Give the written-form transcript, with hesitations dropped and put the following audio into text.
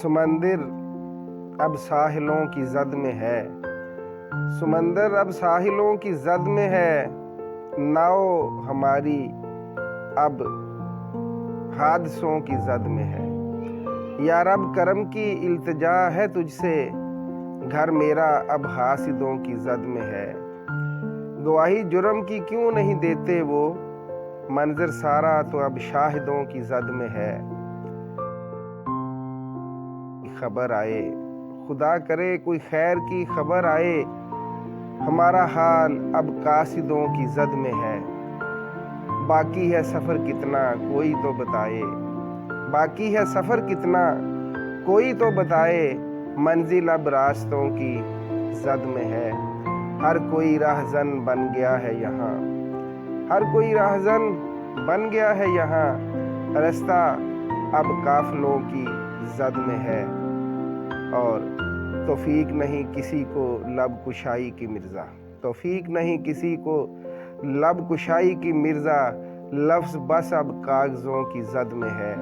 समंदर अब साहिलों की जद में है, समंदर अब साहिलों की जद में है, नाव हमारी अब हादसों की जद में है। या रब करम की इल्तिजा है तुझसे, घर मेरा अब हासिदों की जद में है। गवाही जुर्म की क्यों नहीं देते वो, मंजर सारा तो अब शाहिदों की जद में है। खबर आए, खुदा करे कोई खैर की खबर आए, हमारा हाल अब कासिदों की जद में है। बाकी है सफ़र कितना कोई तो बताए, बाकी है सफ़र कितना कोई तो बताए, मंजिल अब रास्तों की जद में है। हर कोई राहजन बन गया है यहाँ, हर कोई राहजन बन गया है यहाँ, रास्ता अब काफिलों की जद में है। और तौफीक नहीं किसी को लब कुशाई की मिर्ज़ा, तौफीक नहीं किसी को लब कुशाई की मिर्ज़ा, लफ्ज़ बस अब कागज़ों की जद में है।